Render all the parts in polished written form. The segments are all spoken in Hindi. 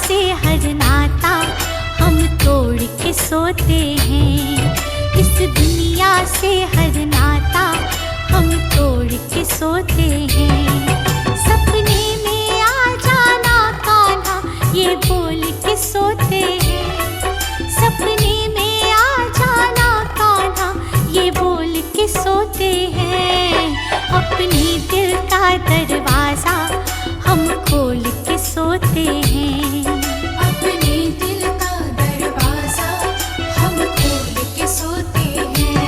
से हर नाता हम तोड़ के सोते हैं। इस दुनिया से हर नाता हम तोड़ के सोते हैं। सपने में आ जाना कान्हा ये बोल के सोते हैं। सपने में आ जाना कान्हा ये बोल के सोते हैं। अपने दिल का दरवाजा हम खोल के सोते हैं। अपने दिल का दरवाजा हम खोल के सोते हैं।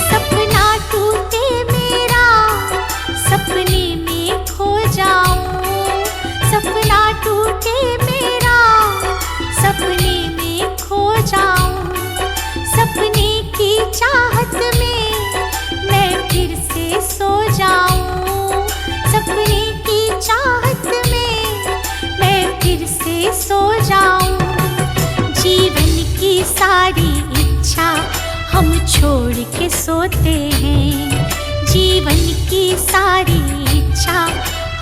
सपना टूटे मेरा सपने में खो जाऊं। सपना टूटे मेरा सपने में खो जाऊं। सपने की चाहत में मैं फिर से सो जाऊं। सपने की चाहत में मैं फिर से सो जाऊं। जीवन की सारी इच्छा हम छोड़ के सोते हैं। जीवन की सारी इच्छा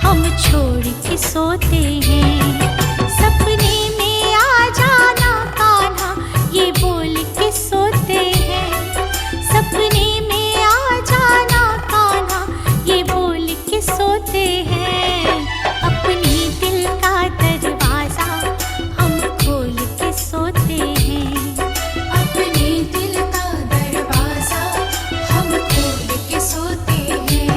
हम छोड़ के सोते हैं। सपने में आ जाना कान्हा ये बोल के सोते हैं। सपने में आ जाना कान्हा ये बोल के सोते हैं। अपने दिल का दरवाजा हम खोल के सोते हैं। अपने दिल का दरवाजा हम खोल के सोते हैं।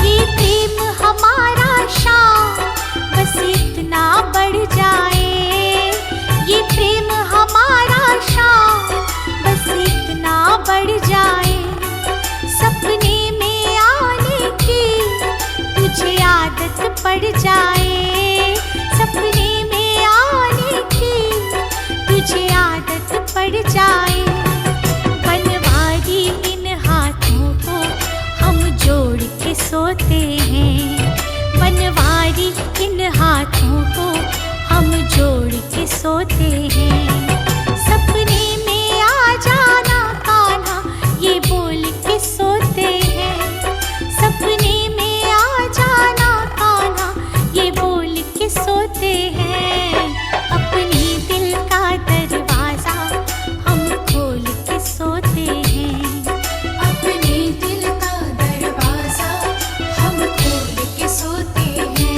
ये प्रेम हमारा शाम बस इतना बढ़ जाए। ये प्रेम हमारा शाम बस इतना बढ़ जाए। सपने में आने की तुझे आदत पड़ जाए। सपने में आने की तुझे आदत पड़ जाए। बनवारी इन हाथों को हम जोड़ के सोते हैं। बनवारी इन हाथों को हम जोड़ के सोते हैं। सपने में आ जाना कान्हा ये बोल के सोते हैं। सपने में आ जाना कान्हा ये बोल के सोते हैं। अपने दिल का दरवाजा हम खोल के सोते हैं। अपने दिल का दरवाजा हम खोल के सोते हैं।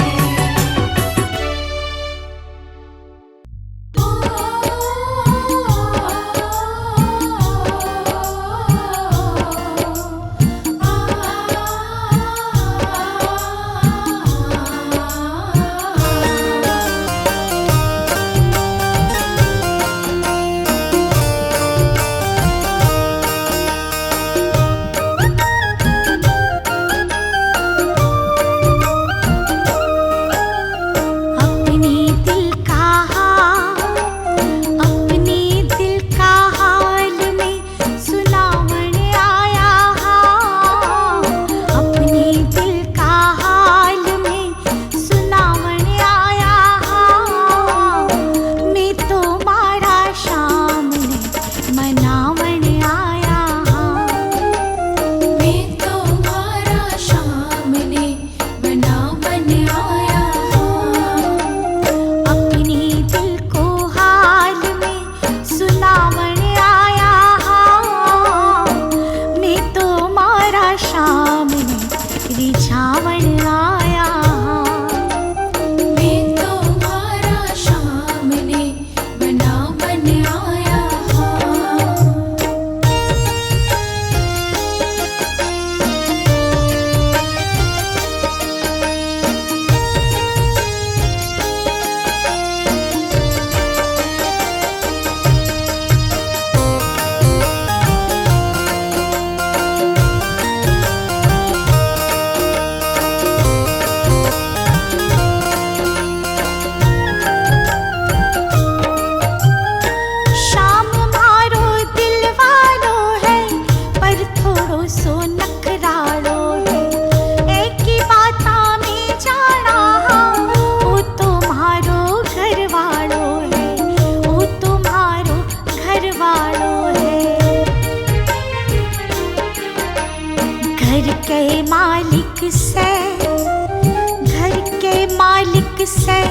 मालिक से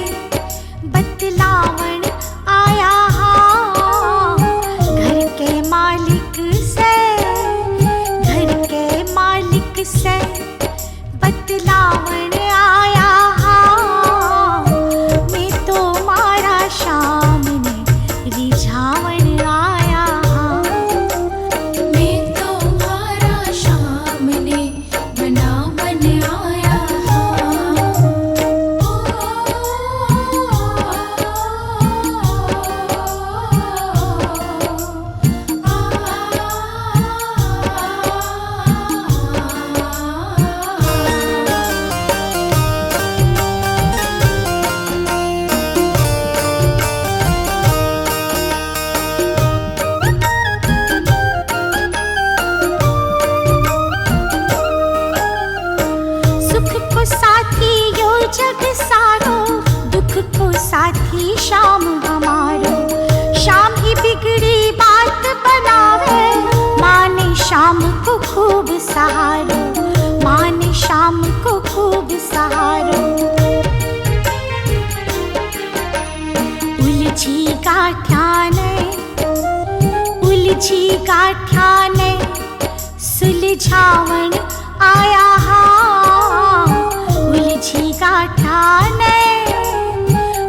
बतलावन आया हाँ। घर के मालिक से, घर के मालिक से बतलावन आया हाँ। मैं तो मारा शाम ने रिझावन आया हाँ। मैं तुम्हारा शाम ने बनावन आया सुख को साथी यो जग सारो, दुख को साथी शाम हमारो। शाम ही बिगड़ी बात बनावे, माने शाम को खूब सहारो, माने शाम को खूब सहारो। उलझी गाठियाने, उलझी गाठियाने सुलझावन आया हाँ। उलझी गाठियाने,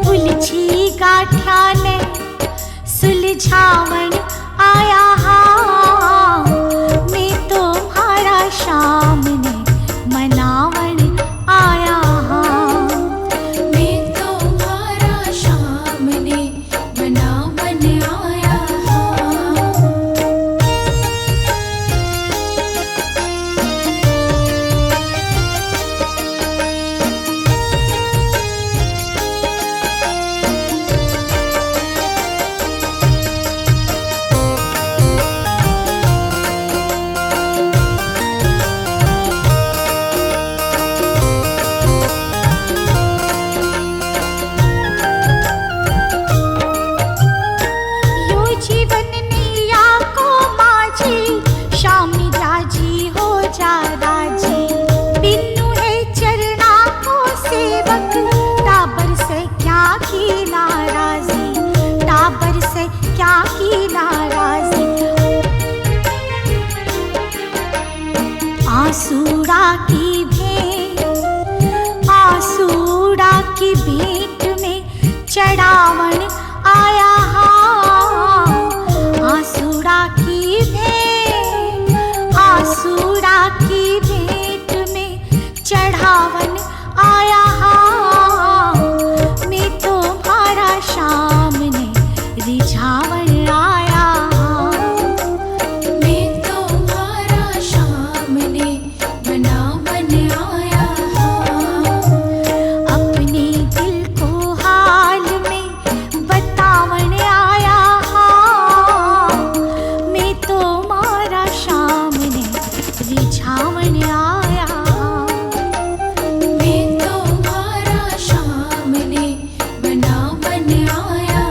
उलझी गाठियाने सुलझावन आया हाँ। मैं तुम्हारा शाम ने मनावन आया हाँ। मैं तुम्हारा शाम ने बनावन आया यो जीवन निया को माझी, शाम राजी हो जा राजी। बिनु है चरना को सेवक, टाबर से क्या की नाराजी, टाबर से क्या की नाराजी। आसूड़ा की भेंट, आसूड़ा की भेंट में चढ़ावन आया हाँ। आसूड़ा की भेंट, आसूड़ा की भेंट में चढ़ावन आया हाँ। मैं तुम्हारा शाम ने रिझावन आया हाँ। मैं तुम्हारा शाम ने बनावन आया अपने दिल को हाल में बतावन आया हाँ। मैं तुम्हारा शाम ने रिझावन आया हाँ। मैं तुम्हारा शाम ने बनावन आया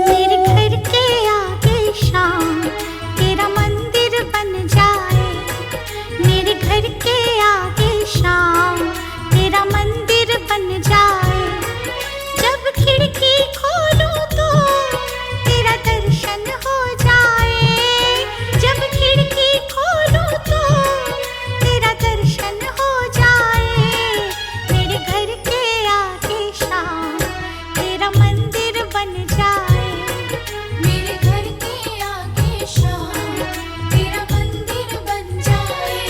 मेरे घर के आगे शाम तेरा मंदिर बन जाए। मेरे घर के आगे शाम तेरा मंदिर बन जाए। जब खिड़की खोलूं तो तेरा दर्शन हो जाए। जब खिड़की खोलूं तो तेरा दर्शन हो जाए। मेरे घर के आगे शाम तेरा मंदिर बन जाए। मेरे घर के आगे शाम तेरा मंदिर बन जाए।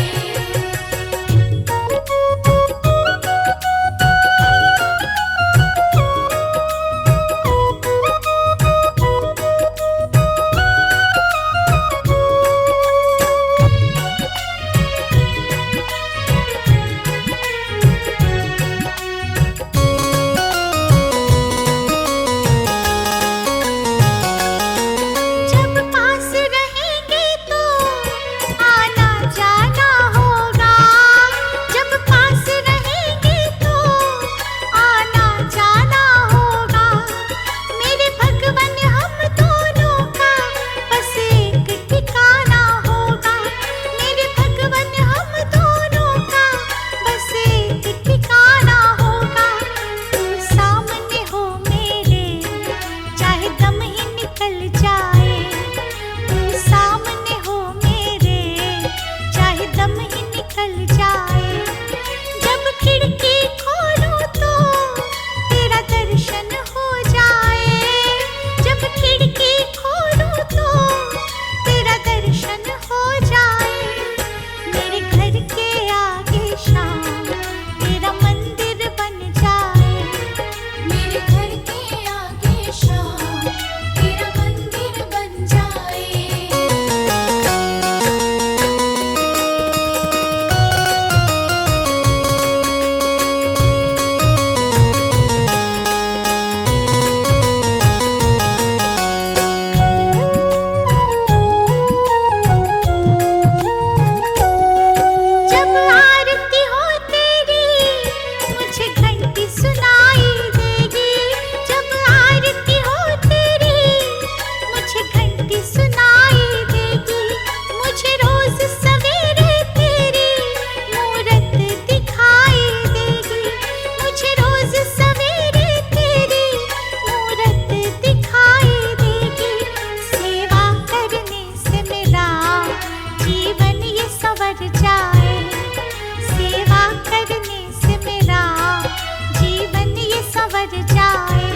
भर जाए।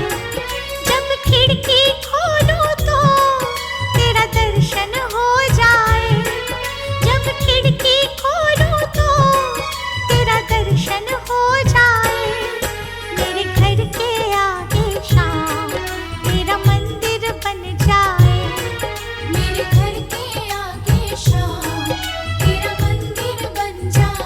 जब खिड़की खोलूं तो तेरा दर्शन हो जाए। जब खिड़की खोलूं तो तेरा दर्शन हो जाए। मेरे घर के आगे शाम तेरा मंदिर बन जाए। मेरे घर के आगे शाम तेरा मंदिर बन जाए।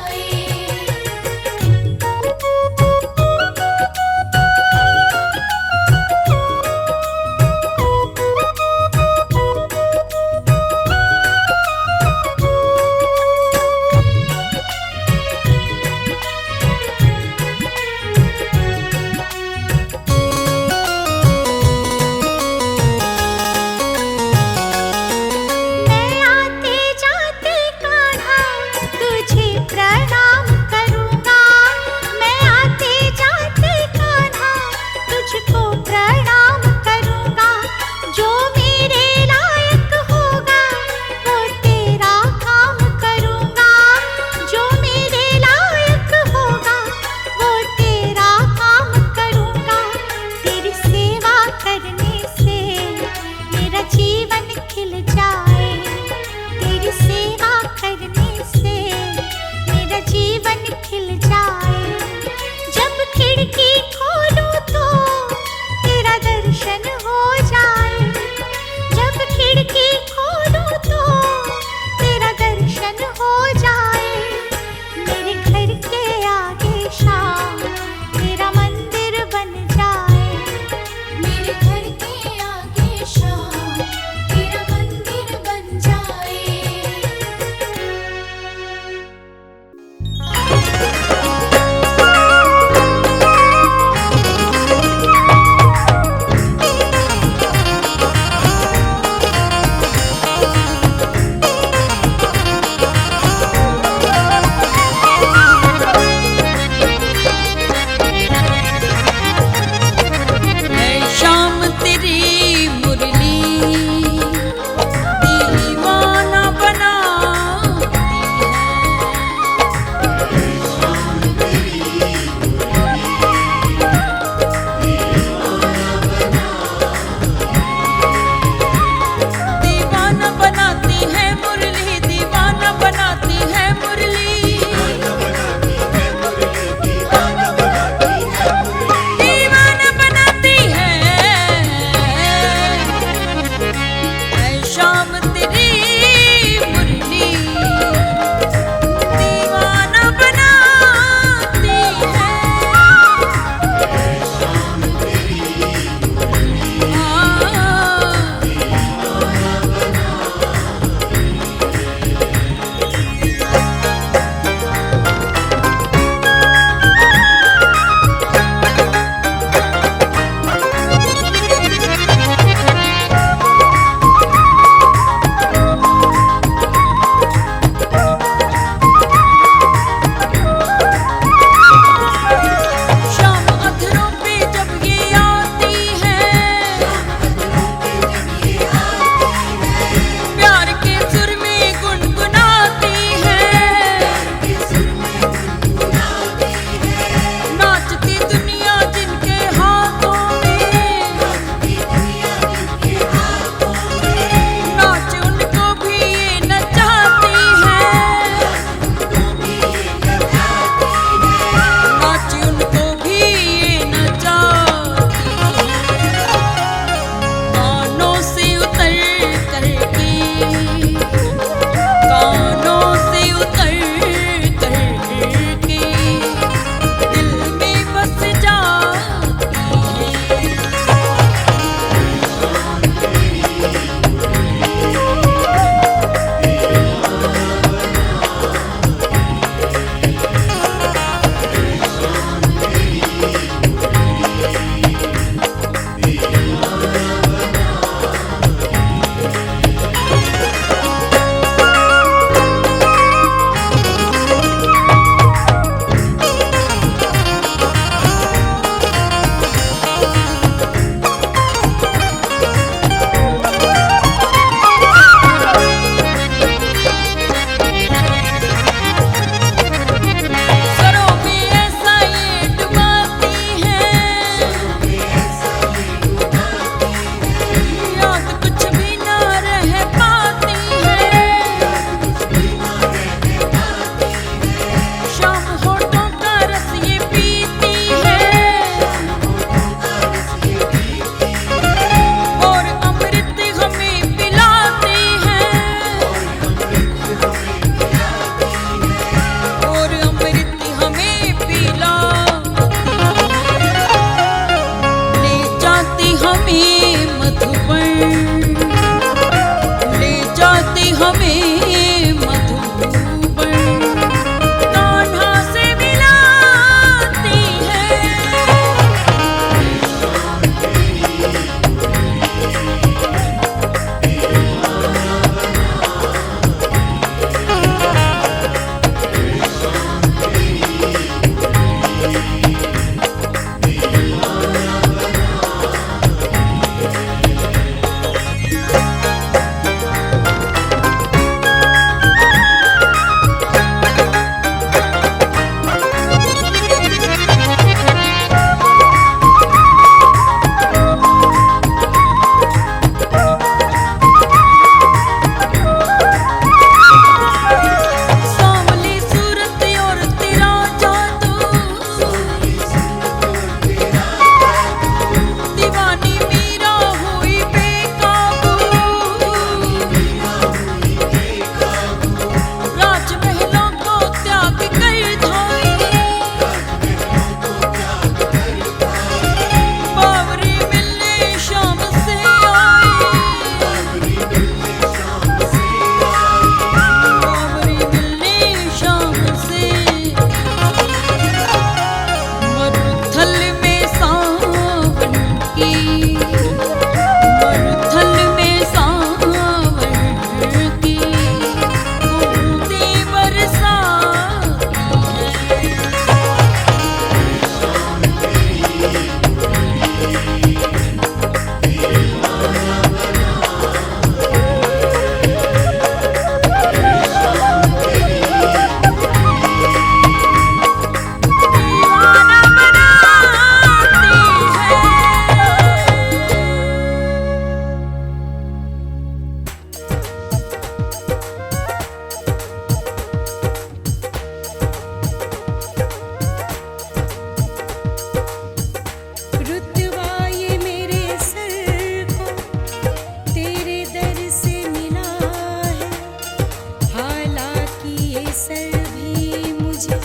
मुझे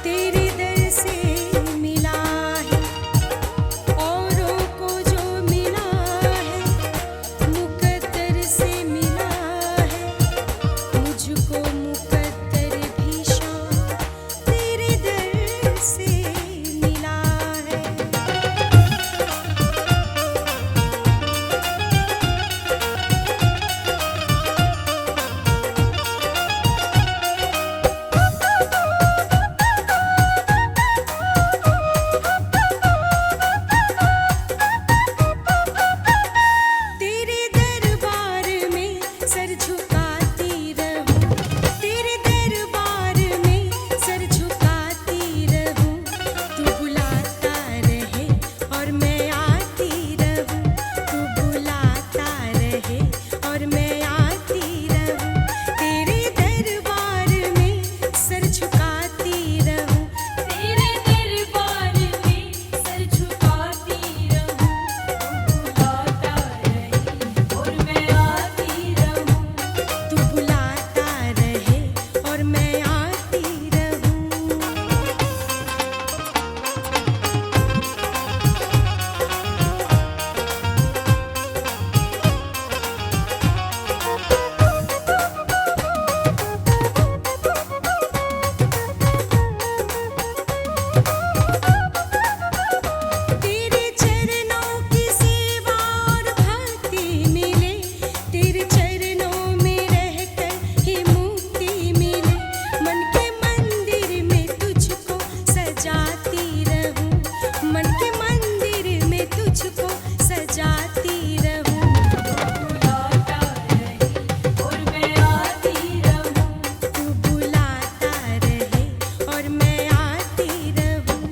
तेरे दर से मिला है। औरों को जो मिला है मुकद्दर से मिला है, मुझको मुकद्दर भी शाम तेरे दर से मिला है। तेरे दरबार में सर झुकाती रहूं, तेरे दरबार में सर झुकाती रहूं। तू बुलाता रहे और मैं आती रहूं, तू बुलाता रहे और मैं आती रहूं। तेरे दरबार में सर झुकाती रहूं, तेरे दरबार में सर झुकाती रहूं। तू बुलाता रहे और मैं आती रहूं। तेरे चरणों की सेवा और भक्ति मिले, तेरे चरणों में रहकर ही मुक्ति मिले। मन के मंदिर में तुझको सजाती रहूं, मन के मंदिर में तुझको सजाती रहूं। तू बुलाता रहे और मैं आती रहूं।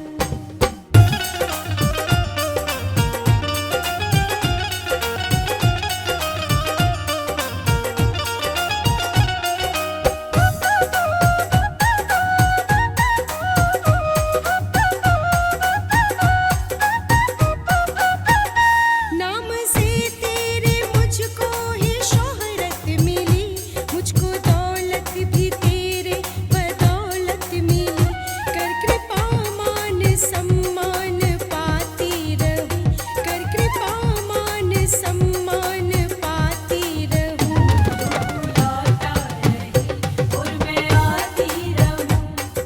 नाम से तेरे मुझको ही शोहरत मिली, मुझको दौलत भी तेरे बदौलत मिली। कर कृपा मान सम्मान पाती रहूं, कर कृपा मान सम्मान पाती रहूं।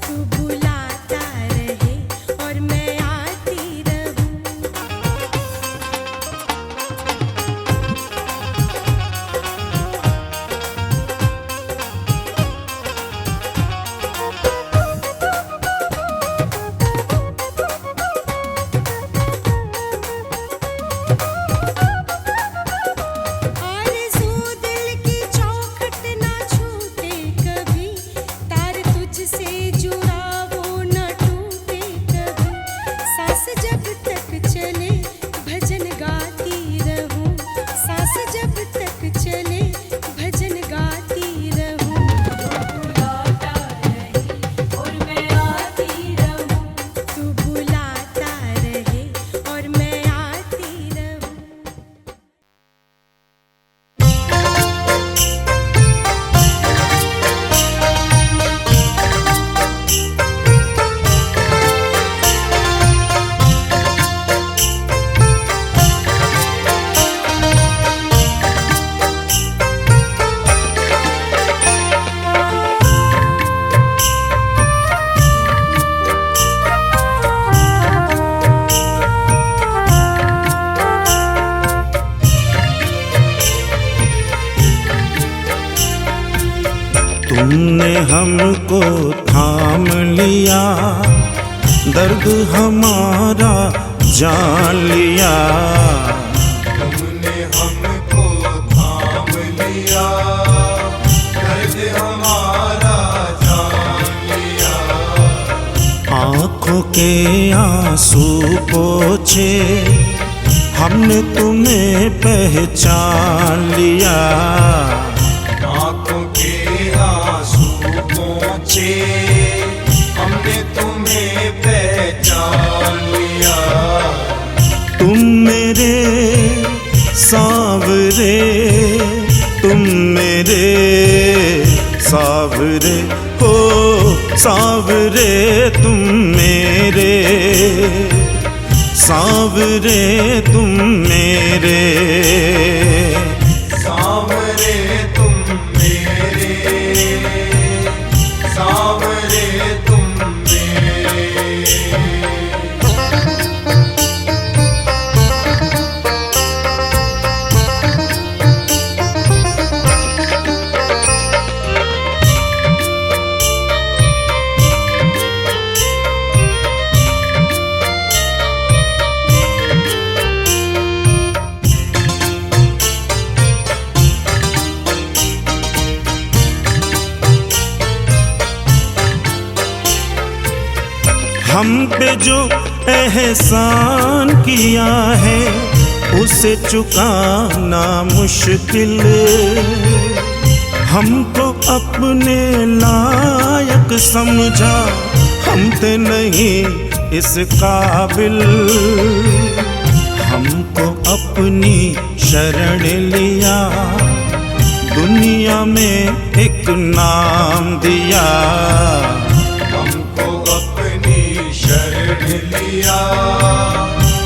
तू बुलाता रहे और मैं आती रहूं। आरज़ू दिल की चौखट ना छूटे कभी, तार तुझसे जुड़ा वो ना टूटे कभी। सांस जब तक चले भजन गाती रहूं, सांस जब तक चले भजन गाती रहूं। तू बुलाता रहे और मैं आती रहूं। तुमने हमको थाम लिया, दर्द हमारा जान लिया। तुमने हमको थाम लिया, दर्द हमारा जान लिया। आँखों के आंसू पोंछे, हमने तुम्हें पहचान लिया। आँखों के आंसू पोंछे, हमने तुम्हें पहचान लिया। तुम मेरे सांवरे, तुम मेरे सांवरे हो, सावरे तुम मेरे, सावरे तुम मेरे, सावरे तुम मेरे, सावरे तुम मेरे। हम पे जो एहसान किया है उसे चुकाना मुश्किल, हमको अपने लायक समझा, हम थे नहीं इस काबिल, हमको अपनी शरण लिया, दुनिया में एक नाम दिया, हमको अपनी शरण लिया,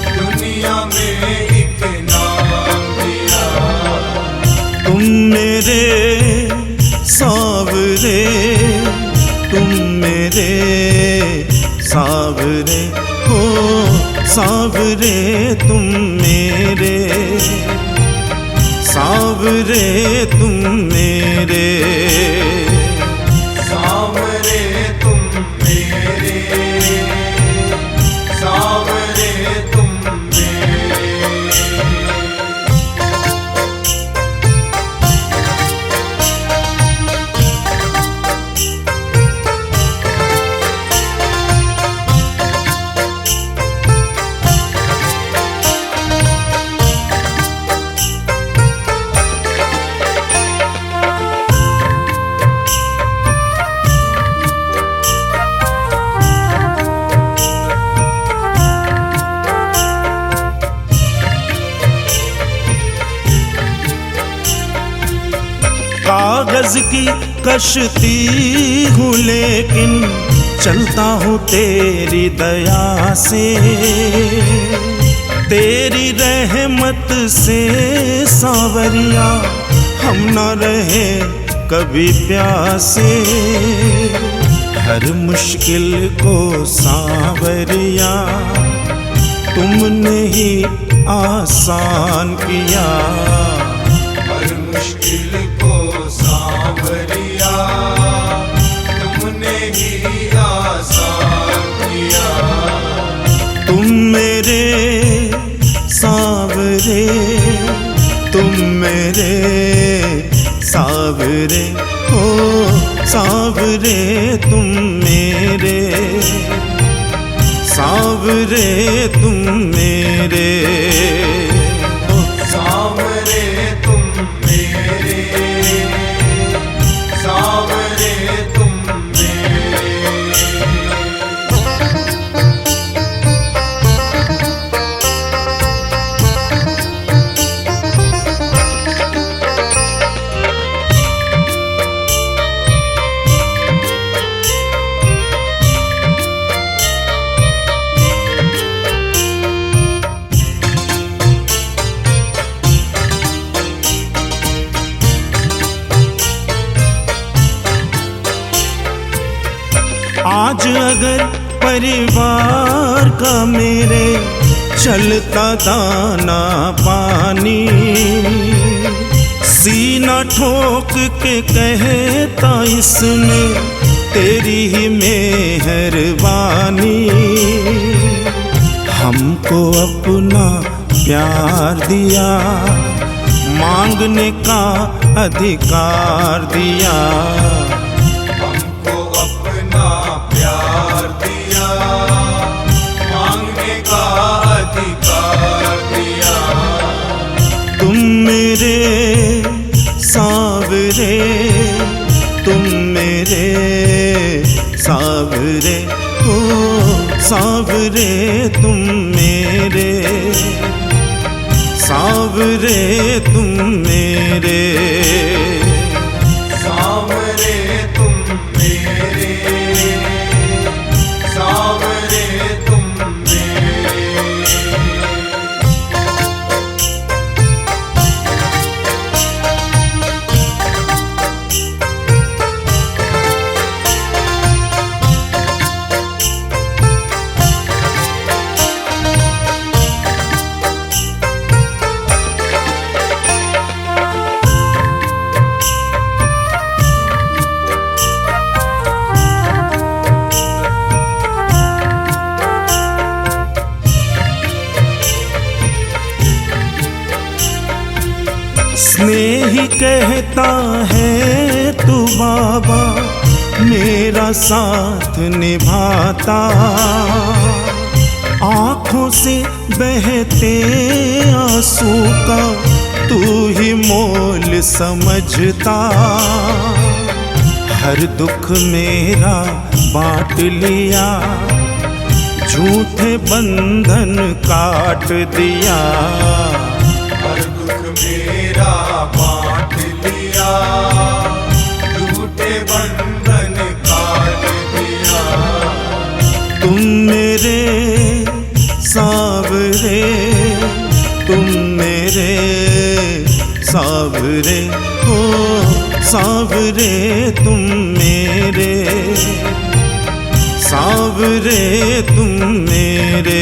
दुनिया में एक नाम दिया। तुम मेरे सावरे, तुम मेरे सावरे, हो सावरे तुम मेरे, सावरे तुम मेरे, सावरे तुम मेरे, सावरे तुम मेरे। कागज की कश्ती हूँ लेकिन चलता हूँ तेरी दया से, तेरी रहमत से सावरिया हम न रहे कभी प्यासे, हर मुश्किल को सावरिया तुमने ही आसान किया, हर मुश्किल को सावरिया तुमने ही आसान किया। तुम मेरे सावरे, तुम मेरे सावरे, हो सावरे तुम मेरे, सावरे तुम मेरे, हो सावरे तुम मेरे, सावरे तुम मेरे। आज अगर परिवार का मेरे चलता दाना पानी, सीना ठोक के कहता इसमें तेरी ही मेहरबानी, हमको अपना प्यार दिया, मांगने का अधिकार दिया, हमको अपना प्यार दिया, मांगने का अधिकार दिया। तुम मेरे सावरे, तुम मेरे सावरे, हो सावरे तुम मेरे, सावरे तुम मेरे, सावरे तुम मेरे, कहता है तू बाबा मेरा साथ निभाता, आँखों से बहते आंसू का तू ही मोल समझता, हर दुख मेरा बांट लिया, झूठे बंधन काट दिया। हर दुख मेरा बांट लिया, झूठे बंधन काट दिया। तुम मेरे सावरे, तुम मेरे सावरे, हो सावरे तुम मेरे, सावरे तुम मेरे।